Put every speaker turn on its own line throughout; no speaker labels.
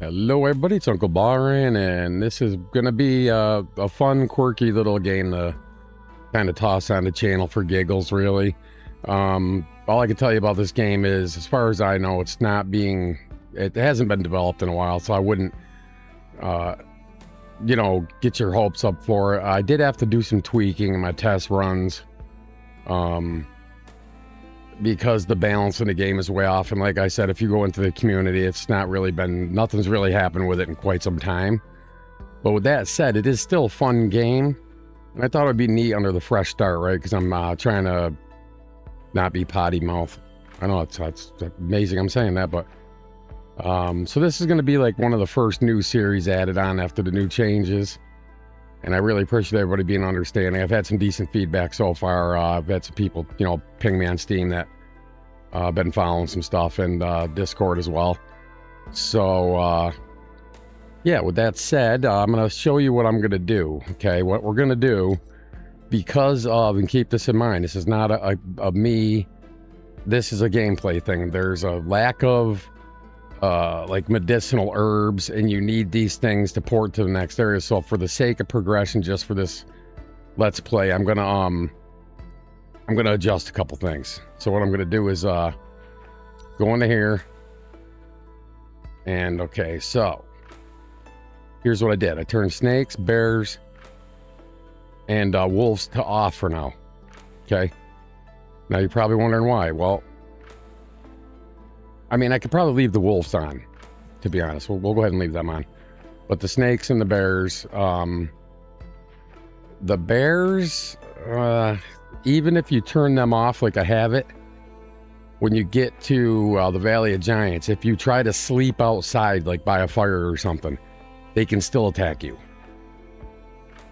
Hello everybody, it's Uncle Byron, and this is gonna be a fun, quirky little game to kind of toss on the channel for giggles, really. All I can tell you about this game is, as far as I know, it hasn't been developed in a while, so I wouldn't, uh, get your hopes up for it. I did have to do some tweaking in my test runs, because the balance in the game is way off. And like I said, if you go into the community, nothing's really happened with it in quite some time. But with that said, it is still a fun game. And I thought it'd be neat under the fresh start, right? Because I'm trying to not be potty mouth. I know it's amazing I'm saying that, but so this is going to be like one of the first new series added on after the new changes. And I really appreciate everybody being understanding. I've had some decent feedback so far. I've had some people, ping me on Steam that been following some stuff, and Discord as well. So, yeah, with that said, I'm going to show you what I'm going to do, okay? What we're going to do, because of, and keep this in mind, this is not a me, this is a gameplay thing. There's a lack of like medicinal herbs, and you need these things to port to the next area. So for the sake of progression, just for this let's play, I'm gonna adjust a couple things. So what I'm gonna do is go into here, and okay, so here's what I did. I turned snakes, bears, and wolves to off for now. Okay, now you're probably wondering why. Well, I mean, I could probably leave the wolves on, to be honest. We'll go ahead and leave them on. But the snakes and the bears, even if you turn them off like I have it, when you get to the Valley of Giants, if you try to sleep outside, like by a fire or something, they can still attack you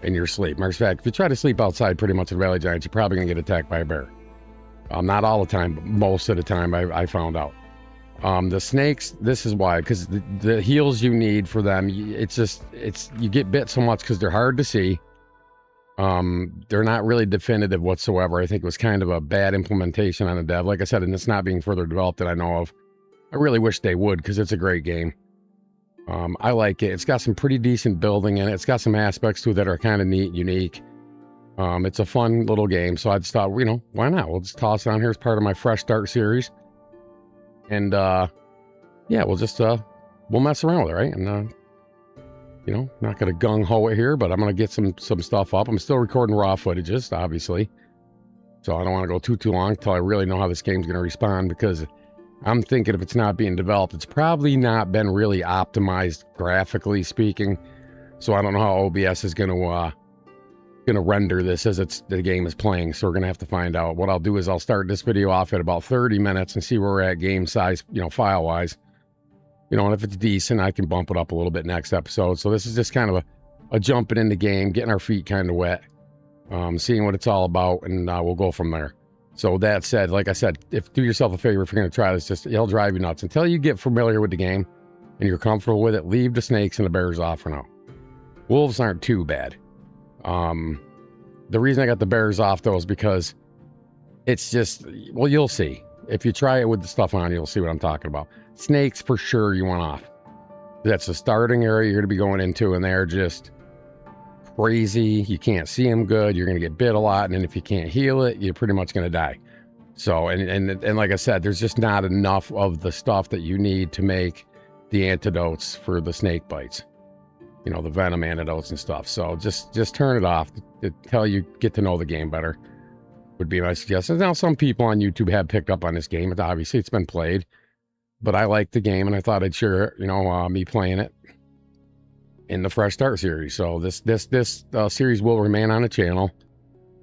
in your sleep. Matter of fact, if you try to sleep outside pretty much in the Valley of Giants, you're probably going to get attacked by a bear. Not all the time, but most of the time, I found out. The snakes, this is why, because the heals you need for them, you get bit so much because they're hard to see. They're not really definitive whatsoever. I think it was kind of a bad implementation on the dev. Like I said, and it's not being further developed that I know of. I really wish they would, because it's a great game. I like it. It's got some pretty decent building in it. It's got some aspects to it that are kind of neat, unique. It's a fun little game, so I just thought, why not? We'll just toss it on here as part of my Fresh Start series. And yeah, we'll just we'll mess around with it, right? And not gonna gung-ho it here, but I'm gonna get some stuff up. I'm still recording raw footages, obviously, so I don't want to go too long until I really know how this game's gonna respond, because I'm thinking if it's not being developed, it's probably not been really optimized graphically speaking. So I don't know how OBS is gonna render this as the game is playing, so we're gonna have to find out. What I'll do is I'll start this video off at about 30 minutes and see where we're at game size, file wise, and if it's decent, I can bump it up a little bit next episode. So this is just kind of a jumping in the game, getting our feet kind of wet, seeing what it's all about, and we'll go from there. So with that said, like I said, do yourself a favor if you're gonna try this. It'll drive you nuts until you get familiar with the game and you're comfortable with it. Leave the snakes and the bears off for now. Wolves aren't too bad. The reason I got the bears off though is because it's just, well, you'll see. If you try it with the stuff on, you'll see what I'm talking about. Snakes for sure you want off. That's the starting area you're going to be going into, and they're just crazy. You can't see them good. You're going to get bit a lot, and then if you can't heal it, you're pretty much going to die. So, and like I said, there's just not enough of the stuff that you need to make the antidotes for the snake bites. The venom antidotes and stuff. So just turn it off until you get to know the game better, would be my suggestion. Now, some people on YouTube have picked up on this game. Obviously, it's been played, but I like the game, and I thought I'd share, me playing it in the Fresh Start series. So this series will remain on the channel.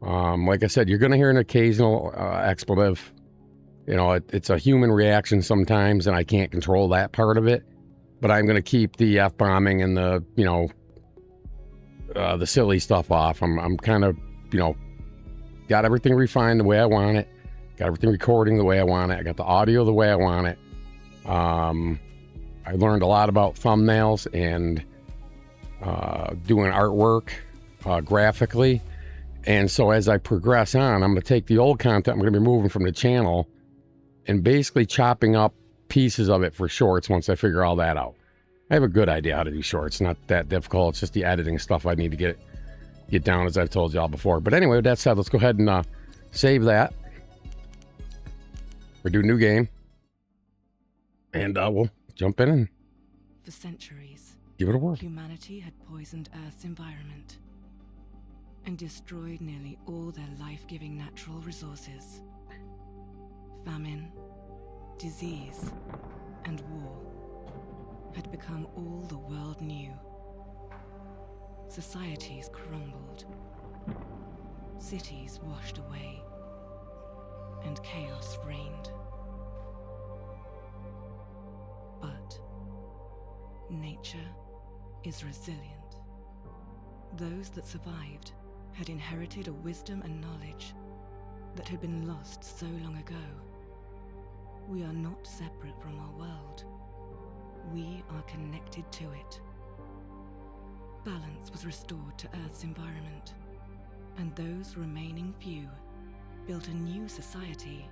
Like I said, you're going to hear an occasional expletive. It's a human reaction sometimes, and I can't control that part of it. But I'm going to keep the F-bombing and the, the silly stuff off. I'm kind of, got everything refined the way I want it. Got everything recording the way I want it. I got the audio the way I want it. I learned a lot about thumbnails and doing artwork graphically. And so as I progress on, I'm going to take the old content I'm going to be moving from the channel and basically chopping up pieces of it for shorts once I figure all that out. I have a good idea how to do shorts. Not that difficult. It's just the editing stuff I need to get down, as I've told y'all before. But anyway, with that said, let's go ahead and save that. We're doing new game. And we'll jump in and
for centuries,
give it a whirl.
Humanity had poisoned Earth's environment and destroyed nearly all their life-giving natural resources. Famine, disease, and war had become all the world knew. Societies crumbled, cities washed away, and chaos reigned. But nature is resilient. Those that survived had inherited a wisdom and knowledge that had been lost so long ago. We are not separate from our world. We are connected to it. Balance was restored to Earth's environment, and those remaining few built a new society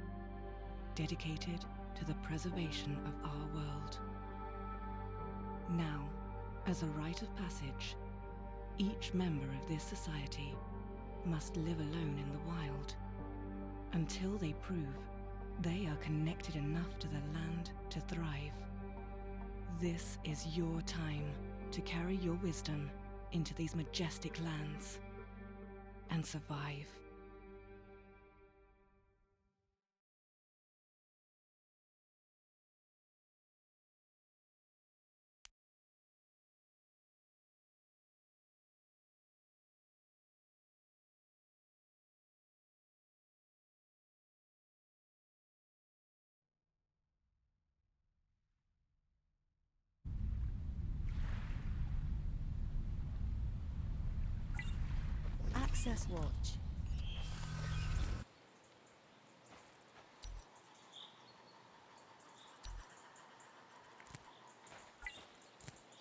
dedicated to the preservation of our world. Now, as a rite of passage, each member of this society must live alone in the wild until they prove they are connected enough to the land to thrive. This is your time to carry your wisdom into these majestic lands and survive.
Access watch.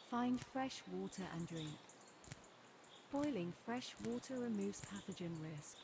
Find fresh water and drink. Boiling fresh water removes pathogen risk.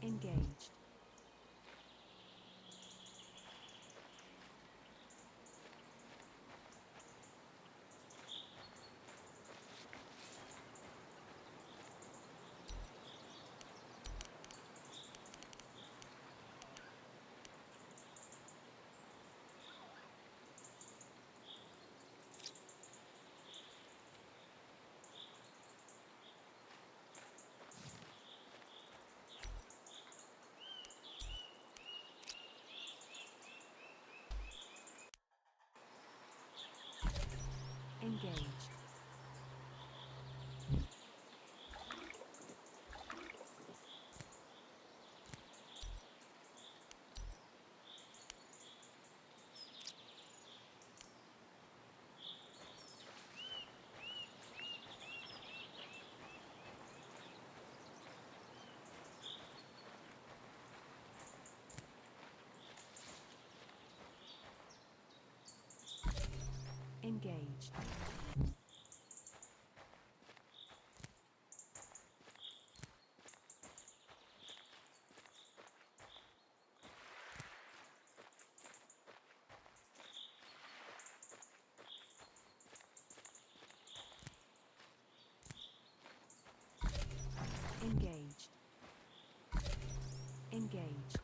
Engaged. Engaged. Engaged. Engaged.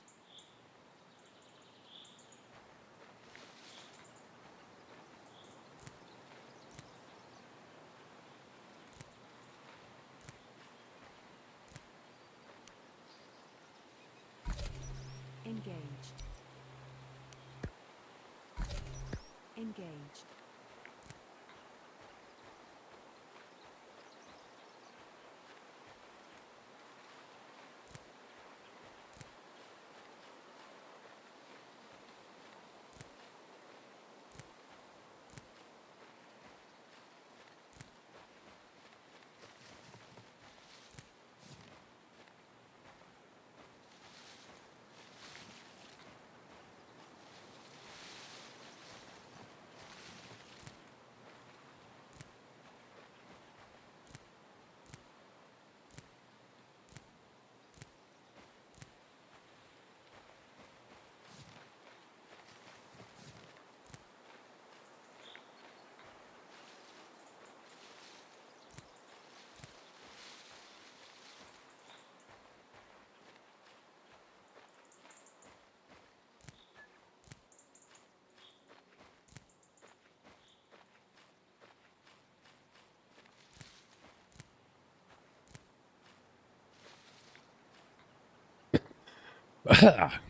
Engaged. Engaged.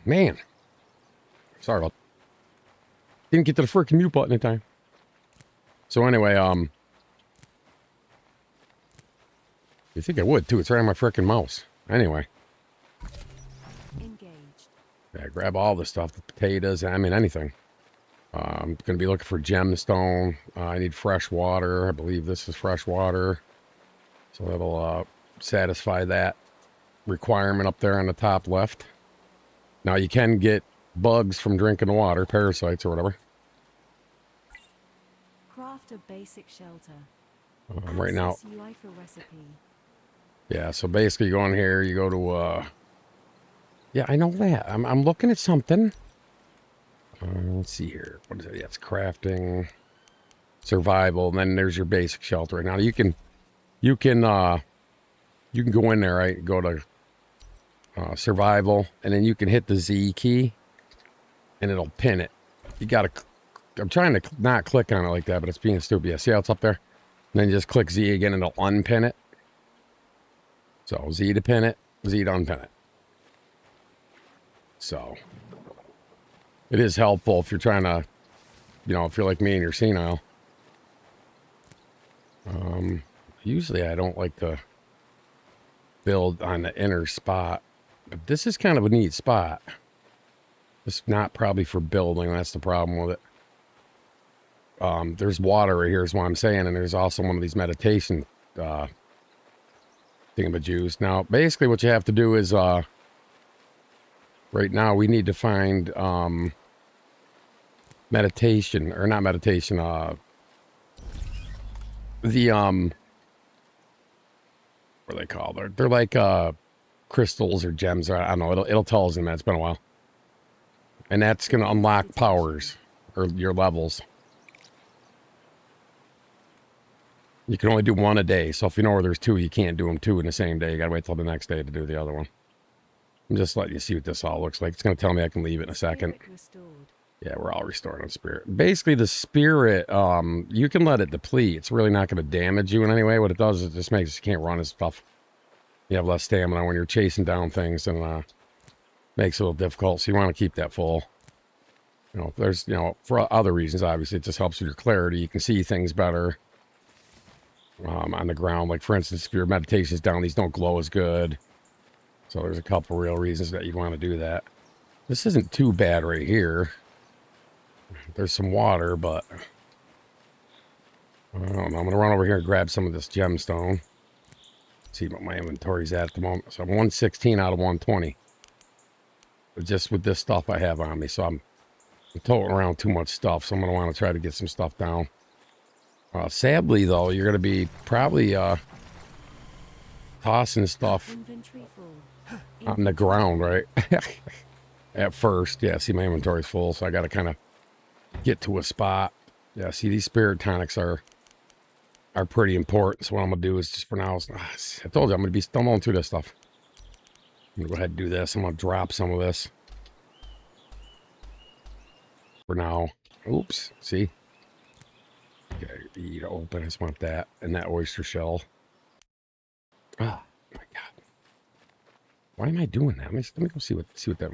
Man, sorry about. Didn't get to the freaking mute button in time. So anyway, you think I would too? It's right on my freaking mouse. Anyway,
Engaged.
yeah, grab all the stuff, the potatoes. I mean, anything. I'm gonna be looking for gemstone. I need fresh water. I believe this is fresh water, so that'll satisfy that requirement up there on the top left. Now you can get bugs from drinking the water, parasites or whatever.
Craft a basic shelter.
Right now,
Access UI for recipe.
yeah. So basically, you go in here, you go to yeah, I know that. I'm looking at something. Let's see here. What is it? Yeah, it's crafting, survival, and then there's your basic shelter. Now you can go in there, right? Go to survival, and then you can hit the Z key, and it'll pin it. You gotta. I'm trying to not click on it like that, but it's being stupid. Yeah, see how it's up there? And then just click Z again, and it'll unpin it. So Z to pin it, Z to unpin it. So it is helpful if you're trying to, if you're like me and you're senile. Usually I don't like to build on the inner spot, but this is kind of a neat spot. It's not probably for building. That's the problem with it. There's water right here is what I'm saying, and there's also one of these meditation thingamajigos. Now, basically what you have to do is, right now we need to find meditation, or not meditation, the what are they called? They're like crystals or gems, or I don't know. It'll tell us in that. It's been a while. And that's gonna unlock powers or your levels. You can only do one a day, so if you know where there's two, you can't do them two in the same day. You gotta wait till the next day to do the other one. I'm just letting you see what this all looks like. It's gonna tell me I can leave it in a second.
Spirit restored.
Yeah, we're all restored on spirit. Basically, the spirit, you can let it deplete. It's really not going to damage you in any way. What it does is it just makes you can't run as tough. You have less stamina when you're chasing down things, and makes it a little difficult. So you want to keep that full. There's, for other reasons, obviously, it just helps with your clarity. You can see things better on the ground. Like, for instance, if your meditation's down, these don't glow as good. So there's a couple real reasons that you'd want to do that. This isn't too bad right here. There's some water, but I don't know. I'm going to run over here and grab some of this gemstone. See what my inventory's at the moment. So I'm 116 out of 120. But just with this stuff I have on me. So I'm toting around too much stuff. So I'm going to want to try to get some stuff down. Sadly, though, you're going to be probably tossing stuff
Inventory full.
on the ground, right? At first. Yeah, see, my inventory's full. So I got to kind of get to a spot. Yeah, see, these spirit tonics are pretty important. So what I'm gonna do is just for now, I told you I'm gonna be stumbling through this stuff. I'm gonna go ahead and do this. I'm gonna drop some of this for now. Oops, see? Okay, eat open. I just want that and that oyster shell. Ah, my God. Why am I doing that? Let me go see what that.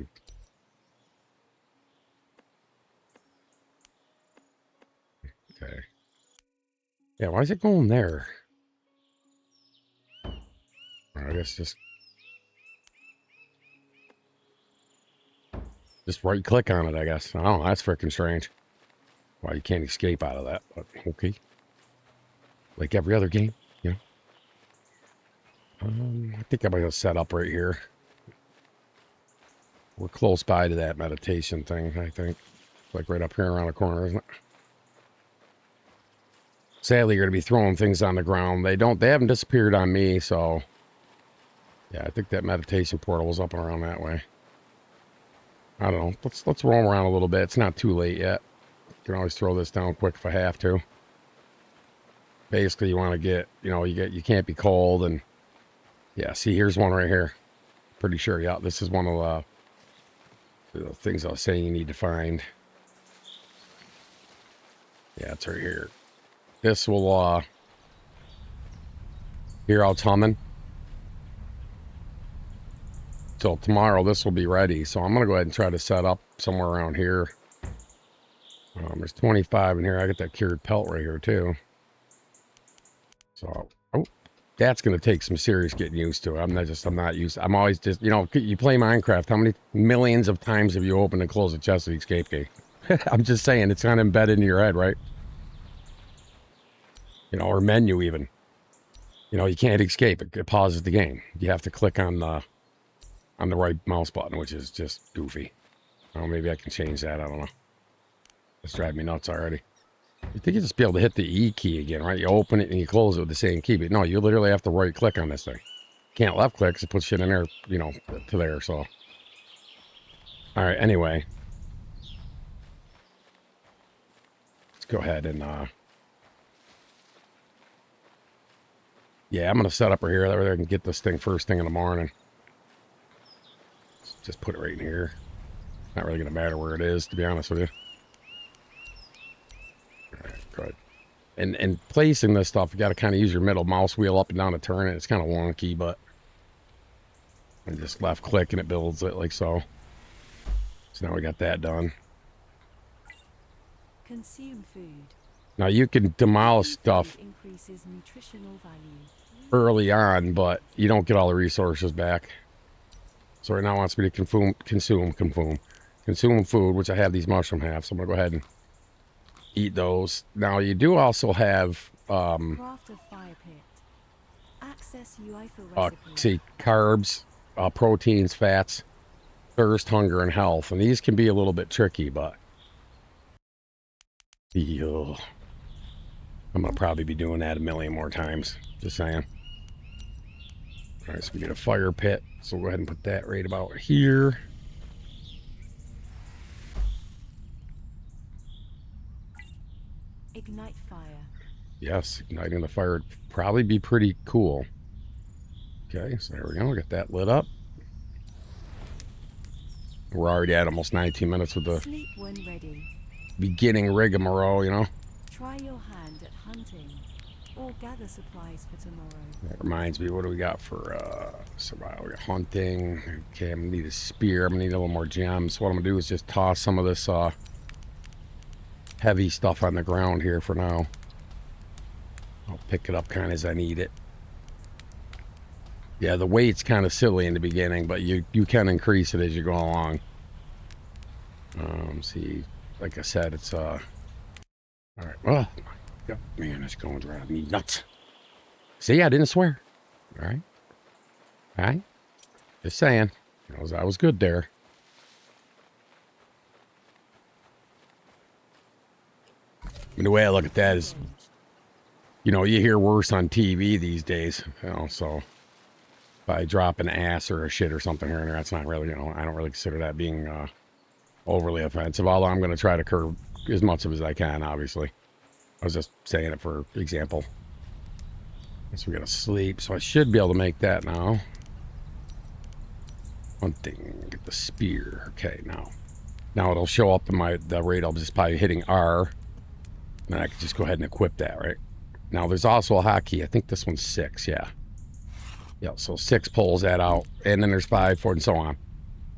Okay. Yeah, why is it going there? I guess just right click on it, I guess. I don't know, that's freaking strange. Why you can't escape out of that, but okay. Like every other game, you know. I think I'm gonna set up right here. We're close by to that meditation thing, I think. Like right up here around the corner, isn't it? Sadly, you're gonna be throwing things on the ground. They haven't disappeared on me, so yeah, I think that meditation portal was up and around that way. I don't know. Let's roam around a little bit. It's not too late yet. Can always throw this down quick if I have to. Basically, you want to get, you can't be cold, and yeah, see, here's one right here. Pretty sure, yeah, this is one of the things I was saying you need to find. Yeah, it's right here. This will, hear how it's humming. So tomorrow this will be ready. So I'm going to go ahead and try to set up somewhere around here. There's 25 in here. I got that cured pelt right here too. So, oh, that's going to take some serious getting used to. I'm not used. I'm always just, you play Minecraft. How many millions of times have you opened and closed a chest of escape gate? I'm just saying, it's kind of embedded in your head, right? Or menu even. You can't escape. It pauses the game. You have to click on the right mouse button, which is just goofy. Oh, maybe I can change that. I don't know. It's driving me nuts already. You think you just be able to hit the E key again, right? You open it and you close it with the same key. But no, you literally have to right click on this thing. Can't left click because it puts shit in there, to there. So, all right. Anyway, let's go ahead and yeah, I'm gonna set up right here. That way I can get this thing first thing in the morning. Just put it right in here. Not really gonna matter where it is, to be honest with you. All right, good. And placing this stuff, you got to kind of use your middle mouse wheel up and down to turn it. It's kind of wonky, but I just left click and it builds it like so. So now we got that done.
Consume food.
Now you can demolish stuff
Increases nutritional value.
early on, but you don't get all the resources back. So right now it wants me to consume food, which I have these mushroom halves. So I'm gonna go ahead and eat those. Now you do also have
Craft a fire pit. Access UI for recipe.
see, carbs, proteins, fats, thirst, hunger, and health. And these can be a little bit tricky, but I'm gonna probably be doing that a million more times. Just saying. All right, so we get a fire pit. So we'll go ahead and put that right about here.
Ignite fire.
Yes, igniting the fire would probably be pretty cool. Okay, so there we go. Get that lit up. We're already at almost 19 minutes with the
Sleep when ready.
beginning rigmarole,
Try your hand at hunting or gather supplies for tomorrow.
That reminds me, what do we got for survival? We got hunting. Okay, I'm gonna need a spear. I'm gonna need a little more gems. So what I'm gonna do is just toss some of this heavy stuff on the ground here for now. I'll pick it up kind of as I need it. Yeah, the weight's kind of silly in the beginning, but you can increase it as you go along. See, like I said, it's all right. Oh my God, man, it's going to drive me nuts. See, I didn't swear. All right. All right. Just saying. I was good there. I mean, the way I look at that is, you hear worse on TV these days. So if I drop an ass or a shit or something here and there, that's not really, I don't really consider that being overly offensive. Although I'm going to try to curb as much of it as I can, obviously. I was just saying it for example. So we got to sleep, so I should be able to make that now. Hunting. Get the spear. Okay, now it'll show up in the rate. I'll just by hitting R. And I can just go ahead and equip that, right? Now there's also a hotkey. I think this one's 6, yeah. Yeah, so 6 pulls that out. And then there's 5, 4, and so on.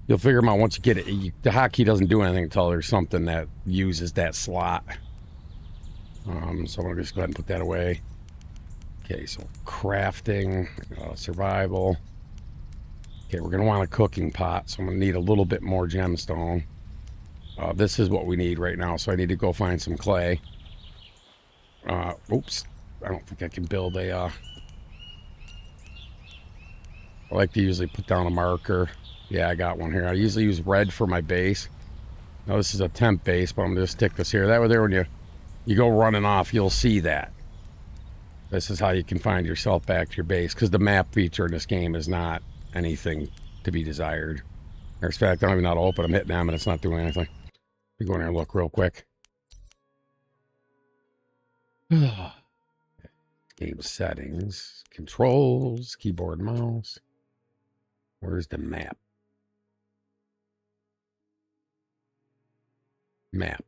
You'll figure them out once you get it. The hotkey doesn't do anything until there's something that uses that slot. So I'm going to just go ahead and put that away. Okay, so crafting, survival. Okay, we're going to want a cooking pot, so I'm going to need a little bit more gemstone. This is what we need right now, so I need to go find some clay. Oops, I don't think I can build a... I like to usually put down a marker. Yeah, I got one here. I usually use red for my base. Now this is a temp base, but I'm going to stick this here. That way there, when you go running off, you'll see that. This is how you can find yourself back to your base, because the map feature in this game is not anything to be desired. In fact, I don't even know how to open. I'm hitting them and it's not doing anything. Let me go in here and look real quick. Game settings, controls, keyboard, mouse. Where's the map? Map.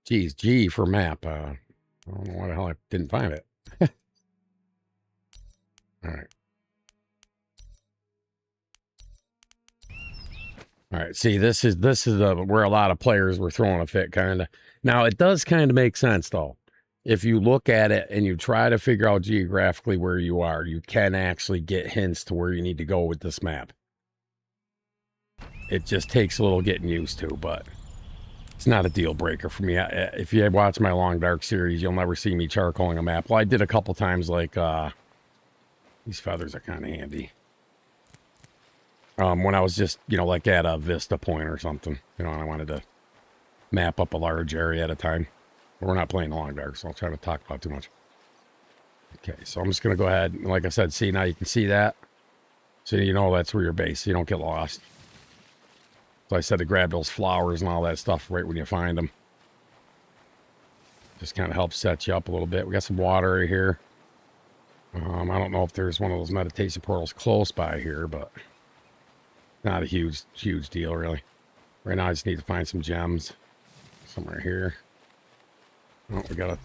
Geez, G for map. I don't know why the hell I didn't find it. All right. All right. See, this is where a lot of players were throwing a fit, kind of. Now it does kind of make sense though. If you look at it and you try to figure out geographically where you are, you can actually get hints to where you need to go with this map. It just takes a little getting used to, but it's not a deal breaker for me. If you watch my Long Dark series, you'll never see me charcoaling a map. Well, I did a couple times, like, these feathers are kind of handy. When I was just, like at a Vista Point or something, and I wanted to map up a large area at a time. We're not playing Long Dark, so I'll try to talk about too much. Okay, so I'm just going to go ahead, and like I said, see, now you can see that. So you know that's where your base, so you don't get lost. So I said to grab those flowers and all that stuff right when you find them. Just kind of helps set you up a little bit. We got some water right here. I don't know if there's one of those meditation portals close by here, but not a huge deal, really. Right now, I just need to find some gems. Somewhere here. Oh, we got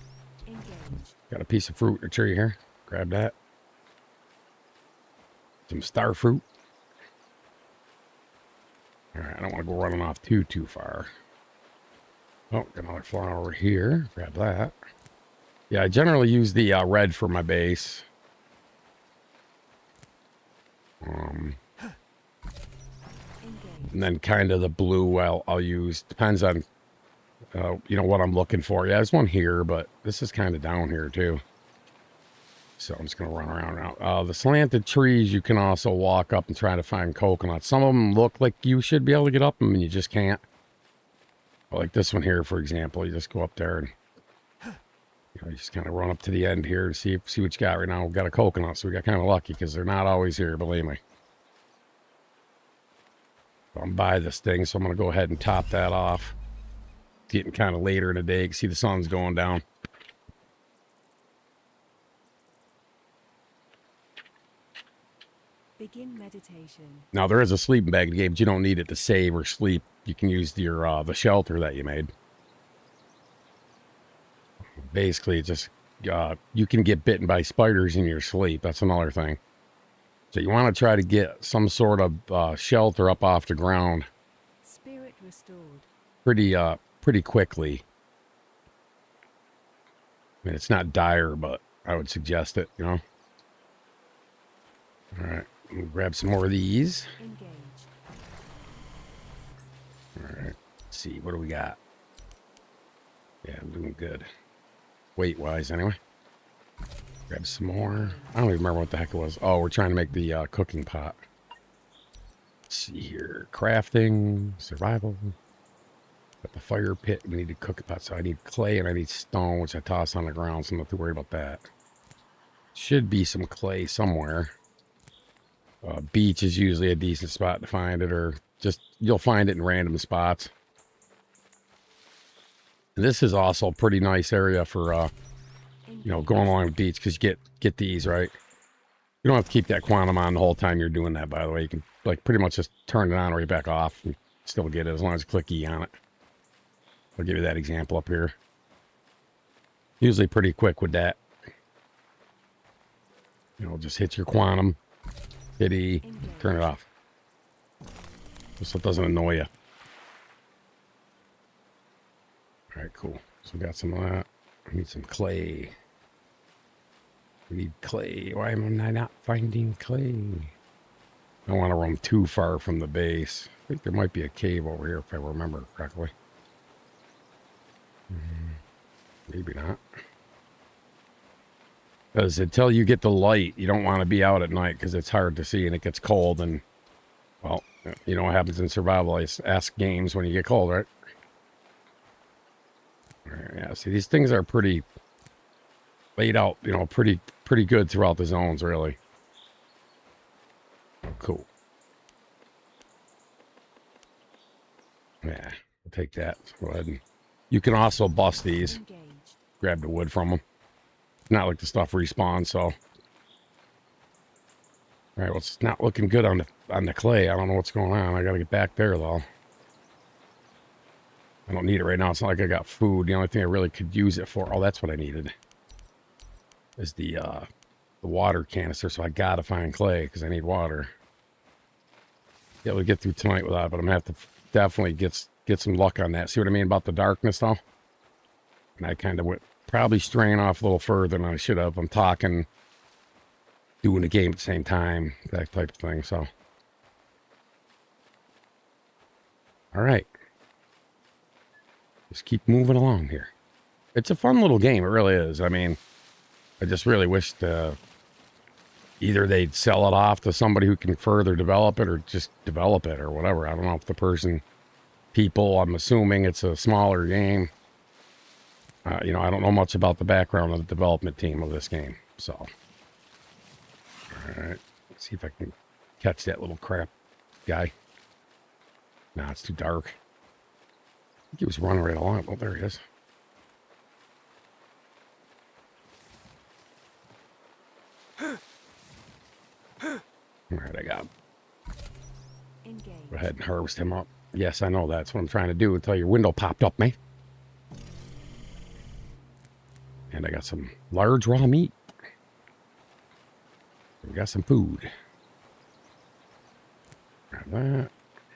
a piece of fruit in a tree here. Grab that. Some star fruit. Alright, I don't want to go running off too far. Oh, got another flower here. Grab that. Yeah, I generally use the red for my base. And then kind of the blue I'll use. Depends on, what I'm looking for. Yeah, there's one here, but this is kind of down here too. So I'm just going to run around now. The slanted trees, you can also walk up and try to find coconuts. Some of them look like you should be able to get up them, and you just can't. But like this one here, for example, you just go up there and you just kind of run up to the end here and see what you got right now. We've got a coconut, so we got kind of lucky because they're not always here, believe me. So I'm by this thing, so I'm going to go ahead and top that off. It's getting kind of later in the day. You can see the sun's going down.
Begin meditation.
Now there is a sleeping bag in the game, but you don't need it to save or sleep. You can use your the shelter that you made. Basically, it's just you can get bitten by spiders in your sleep. That's another thing. So you want to try to get some sort of shelter up off the ground.
Spirit restored.
Pretty quickly. I mean, it's not dire, but I would suggest it. All right. We'll grab some more of these.
Engage.
All right. Let's see. What do we got? Yeah, I'm doing good. Weight-wise, anyway. Grab some more. I don't even remember what the heck it was. Oh, we're trying to make the cooking pot. Let's see here. Crafting. Survival. Got the fire pit. We need to cook a pot. So I need clay and I need stone, which I toss on the ground, so I don't have to worry about that. Should be some clay somewhere. Beach is usually a decent spot to find it, or just you'll find it in random spots. And this is also a pretty nice area for going along the beach because you get these, right? You don't have to keep that quantum on the whole time you're doing that, by the way. You can, like, pretty much just turn it on right back off and still get it as long as you click E on it. I'll give you that example up here. Usually pretty quick with that. You know, just hit your quantum, hit E, turn it off. Just so it doesn't annoy you. All right, cool. So we got some of that. I need some clay. We need clay. Why am I not finding clay? I don't want to roam too far from the base. I think there might be a cave over here if I remember correctly. Maybe not. Because until you get the light, you don't want to be out at night because it's hard to see and it gets cold. And, well, you know what happens in survival. I ask games when you get cold, right? Yeah, see, these things are pretty laid out, you know, pretty good throughout the zones, really. Cool. Yeah, we'll take that. Go ahead and you can also bust these. Grab the wood from them. Not like the stuff respawns, so. All right, well, it's not looking good on the clay. I don't know what's going on. I gotta get back there though. I don't need it right now. It's not like I got food. The only thing I really could use it for, oh, that's what I needed, is the water canister. So I gotta find clay because I need water. Be able to get through tonight without it, but I'm gonna have to definitely get some luck on that. See what I mean about the darkness though? And I kind of went probably straying off a little further than I should have. I'm talking, doing the game at the same time, that type of thing. So, all right. Just keep moving along here. It's a fun little game. It really is. I mean, I just really wish either they'd sell it off to somebody who can further develop it or just develop it or whatever. I don't know if I'm assuming it's a smaller game. You know, I don't know much about the background of the development team of this game. So, all right. Let's see if I can catch that little crap guy. Nah, it's too dark. I think he was running right along. Oh, there he is. All right, I got him. Go ahead and harvest him up. Yes, I know that's what I'm trying to do until your window popped up, man. And I got some large raw meat. We got some food. Grab that.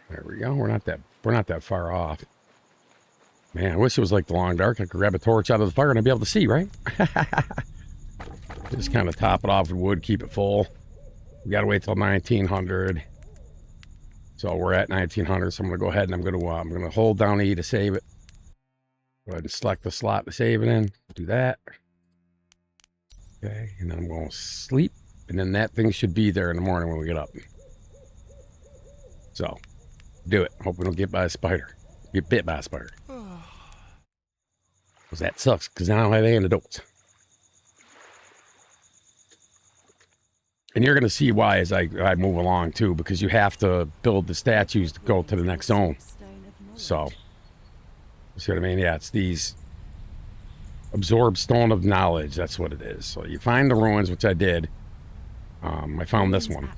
There we go. We're not that far off. Man, I wish it was like the long dark. I could grab a torch out of the fire and I'd be able to see, right? Just kind of top it off with wood, keep it full. We got to wait till 1900. So we're at 1900. So I'm going to go ahead and I'm going to hold down E to save it. Go ahead and select the slot to save it in. Do that. Okay, and then I'm going to sleep. And then that thing should be there in the morning when we get up. So, do it. Hope we don't get by a spider. Get bit by a spider. Because that sucks, because I don't have antidotes. And you're going to see why as I move along, too, because you have to build the statues to go to the next zone. So, you see what I mean? Yeah, it's these absorbed stone of knowledge. That's what it is. So you find the ruins, which I did. I found this one.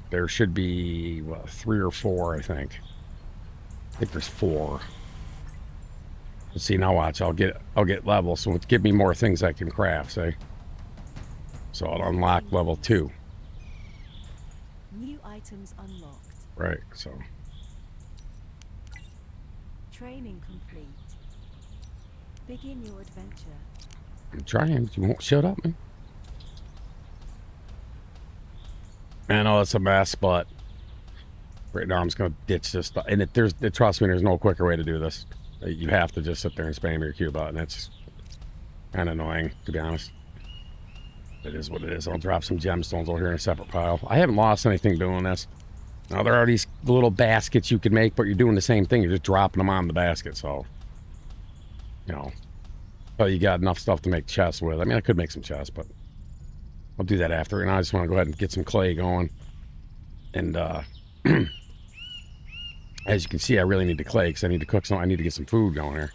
There should be 3 or 4, I think. I think there's 4. Let's see, now watch. I'll get level, so it'll give me more things I can craft, see? So I'll unlock level 2.
New items unlocked.
Right, so.
Training complete. Begin your adventure.
I'm trying, but you won't shut up, man. I know it's a mess, but right now I'm just going to ditch this stuff. And trust me, there's no quicker way to do this. You have to just sit there and spam your Q button. It's kind of annoying, to be honest. It is what it is. I'll drop some gemstones over here in a separate pile. I haven't lost anything doing this. Now, there are these little baskets you can make, but you're doing the same thing. You're just dropping them on the basket, so, you know. But you got enough stuff to make chests with. I mean, I could make some chests, but I'll do that after. And I just want to go ahead and get some clay going. And, as you can see, I really need the clay because I need to cook some. I need to get some food going here.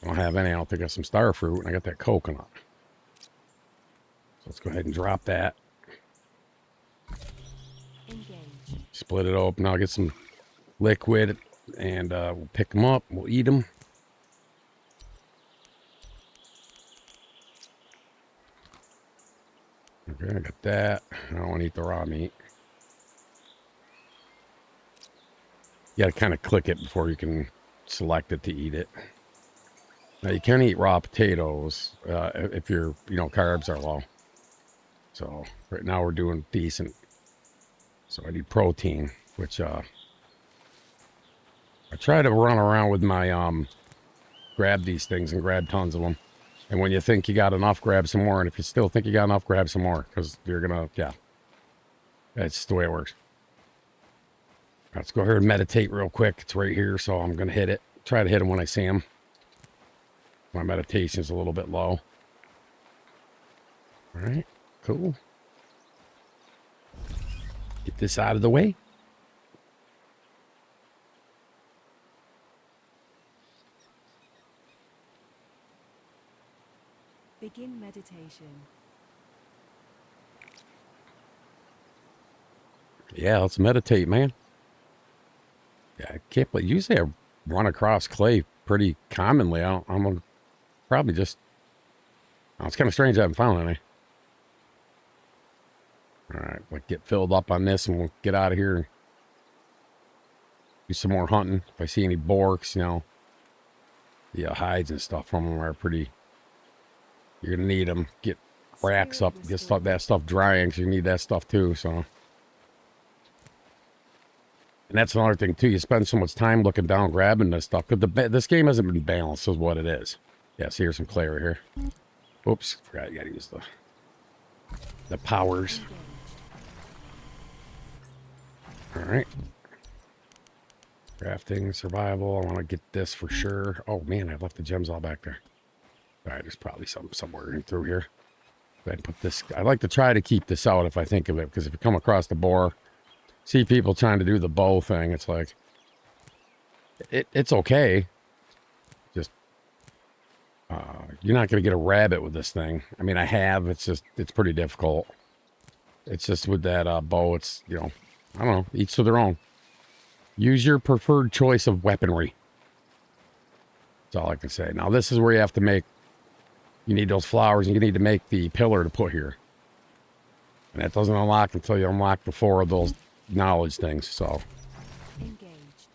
I don't have any. I don't think I got some star fruit, and I got that coconut. So let's go ahead and drop that. Split it open. I'll get some liquid and we'll pick them up. We'll eat them. Okay, I got that. I don't want to eat the raw meat. You got to kind of click it before you can select it to eat it. Now you can eat raw potatoes if your carbs are low. So right now we're doing decent. So I need protein, which I try to run around with my grab these things and grab tons of them. And when you think you got enough, grab some more. And if you still think you got enough, grab some more, because you're gonna, yeah, that's just the way it works. Let's go here and meditate real quick. It's right here, so I'm gonna hit it. Try to hit them when I see them. My meditation's a little bit low. All right, cool. Get this out of the way.
Begin meditation.
Yeah, let's meditate, man. Yeah, I can't believe, usually I run across clay pretty commonly. I'm gonna probably just, oh, it's kind of strange I haven't found any. All right, like get filled up on this and we'll get out of here and do some more hunting. If I see any borks, the hides and stuff from them are pretty, you're gonna need them. Get racks up, get that stuff drying, because you need that stuff too, so. And that's another thing too, you spend so much time looking down grabbing this stuff, because this game hasn't been balanced is what it is. Yeah, so here's some clay right here. Oops, forgot you gotta use the powers. Alright. Crafting, survival, I want to get this for sure. Oh man, I left the gems all back there. Alright, there's probably some somewhere in through here. Go ahead and put this, I like to try to keep this out if I think of it, because if you come across the boar, see people trying to do the bow thing, it's like, it's okay. Just, you're not going to get a rabbit with this thing. I mean, I have, it's pretty difficult. It's just with that bow, it's, I don't know, each to their own. Use your preferred choice of weaponry. That's all I can say. Now, this is where you have to make, you need those flowers, and you need to make the pillar to put here. And that doesn't unlock until you unlock the 4 of those knowledge things, so.
Engaged.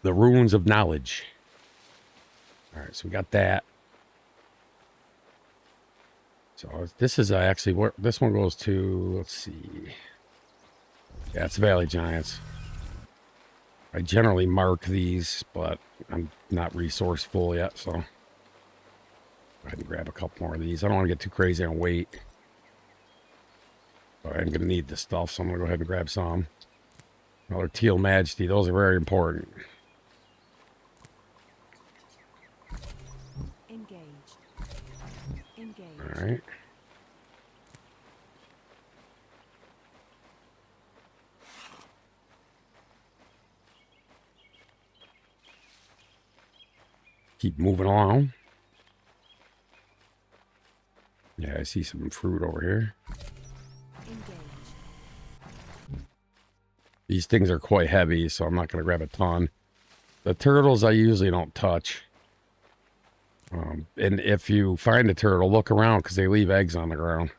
The runes of knowledge. All right, so we got that. So this is actually where this one goes to. Let's see. Yeah, it's Valley Giants. I generally mark these, but I'm not resourceful yet, so go ahead and grab a couple more of these. I don't want to get too crazy on weight. But I'm going to need this stuff, so I'm going to go ahead and grab some. Another Teal Majesty. Those are very important.
Engaged. Engaged.
All right. Keep moving along. Yeah, I see some fruit over here.
Engaged.
These things are quite heavy, so I'm not going to grab a ton. The turtles I usually don't touch. And if you find a turtle, look around, because they leave eggs on the ground.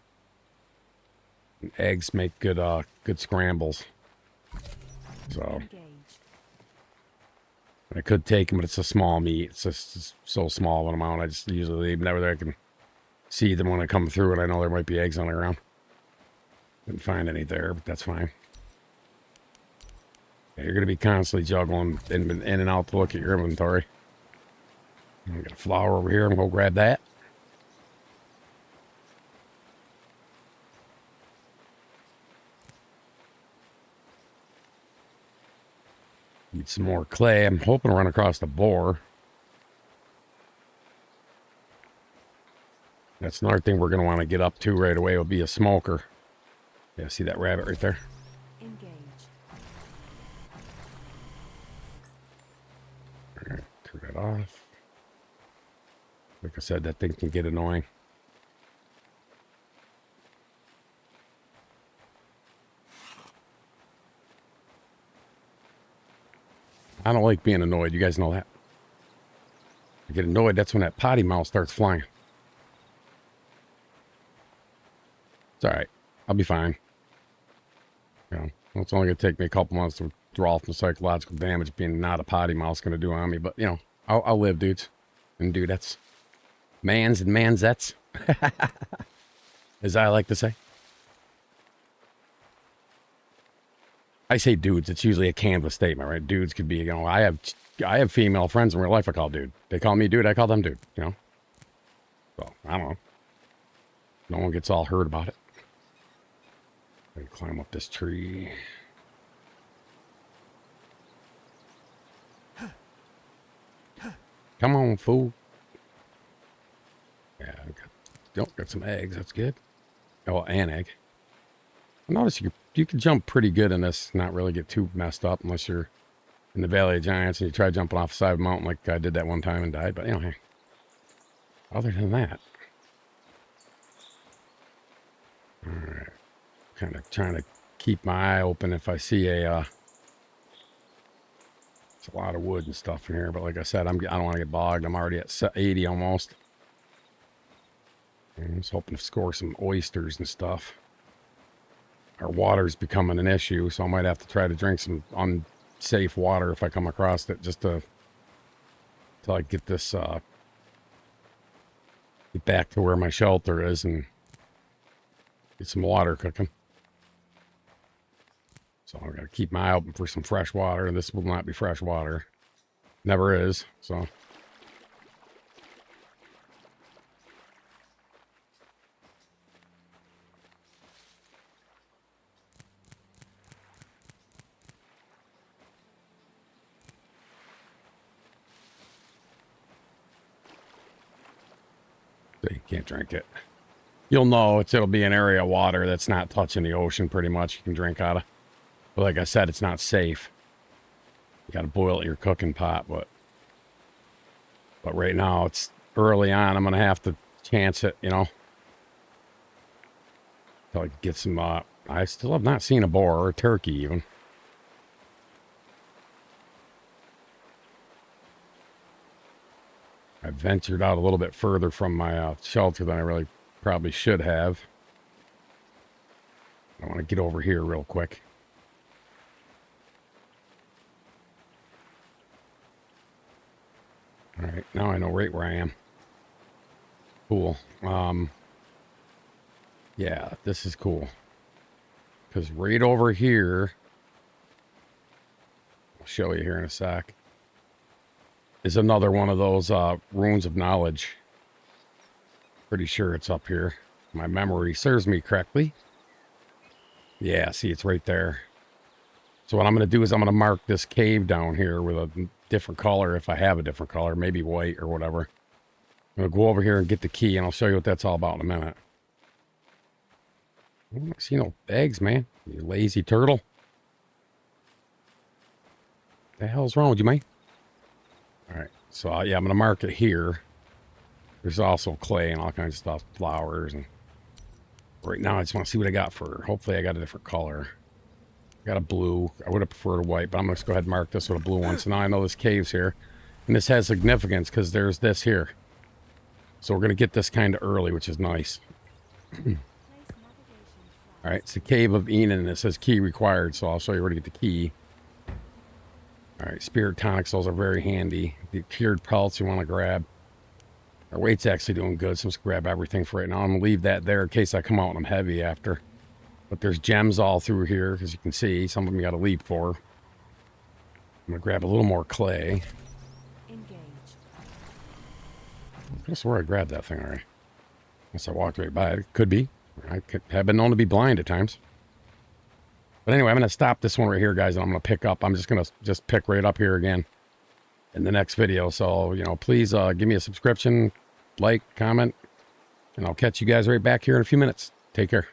And eggs make good scrambles. So
Engaged.
I could take them, but it's a small meat. It's just so small of an amount. I just usually leave them there. I can see them when I come through, and I know there might be eggs on the ground. Didn't find any there, but that's fine. Yeah, you're going to be constantly juggling in and out to look at your inventory. We got a flower over here. I'm going to go grab that. Need some more clay. I'm hoping to run across the boar. That's another thing we're going to want to get up to right away. Will be a smoker. Yeah, see that rabbit right there?
Engaged.
All right, turn that off. Like I said, that thing can get annoying. I don't like being annoyed. You guys know that. I get annoyed, that's when that potty mouth starts flying. It's alright. I'll be fine. You know, it's only going to take me a couple months to draw off the psychological damage being not a potty mouth's going to do on me. But, you know, I'll live, dudes and dudettes. Mans and manzettes. As I like to say. I say dudes, it's usually a canvas statement, right? Dudes could be, you know, I have female friends in real life I call dude. They call me dude, I call them dude, you know? So, I don't know. No one gets all hurt about it. I can climb up this tree. Come on, fool. Yeah, got some eggs, that's good. Oh, an egg. I noticed you can jump pretty good in this, not really get too messed up unless you're in the Valley of Giants and you try jumping off the side of a mountain like I did that one time and died. But, you know, hey, other than that, all right, kind of trying to keep my eye open if I see it's a lot of wood and stuff in here. But like I said, I don't want to get bogged. I'm already at 80 almost. I'm just hoping to score some oysters and stuff. Our water's becoming an issue, so I might have to try to drink some unsafe water if I come across it, just till I get this get back to where my shelter is and get some water cooking. So I gotta keep my eye open for some fresh water. This will not be fresh water. Never is, so. So you can't drink it. You'll know it'll be an area of water that's not touching the ocean pretty much. You can drink out of. But like I said, it's not safe. You gotta boil it in your cooking pot, but right now it's early on. I'm gonna have to chance it, you know. Till I get some I still have not seen a boar or a turkey even. I ventured out a little bit further from my shelter than I really probably should have. I want to get over here real quick. All right, now I know right where I am. Cool. Yeah, this is cool. Because right over here, I'll show you here in a sec, is another one of those runes of knowledge. Pretty sure it's up here. My memory serves me correctly. Yeah, see, it's right there. So what I'm going to do is I'm going to mark this cave down here with a different color, if I have a different color, maybe white or whatever. I'm going to go over here and get the key, and I'll show you what that's all about in a minute. I don't see no eggs, man. You lazy turtle. What the hell's wrong with you, mate? All right, so yeah, I'm going to mark it here. There's also clay and all kinds of stuff, flowers, and right now I just want to see what I got for, hopefully I got a different color. I got a blue. I would have preferred a white, but I'm going to go ahead and mark this with a blue one. So now I know this cave's here. And this has significance because there's this here. So we're going to get this kind of early, which is nice. All right, it's the Cave of Enen, and it says key required, so I'll show you where to get the key. All right, spirit tonics, those are very handy. The cured pelts you want to grab. Our weight's actually doing good, so let's grab everything for right now. I'm going to leave that there in case I come out and I'm heavy after. But there's gems all through here, as you can see. Some of them you got to leap for. I'm going to grab a little more clay.
Engage.
I could swear I grabbed that thing already. Unless I walked right by it. It could be. I have been known to be blind at times. But anyway, I'm going to stop this one right here, guys, and I'm going to pick up. I'm just going to pick right up here again in the next video. So, you know, please give me a subscription, like, comment, and I'll catch you guys right back here in a few minutes. Take care.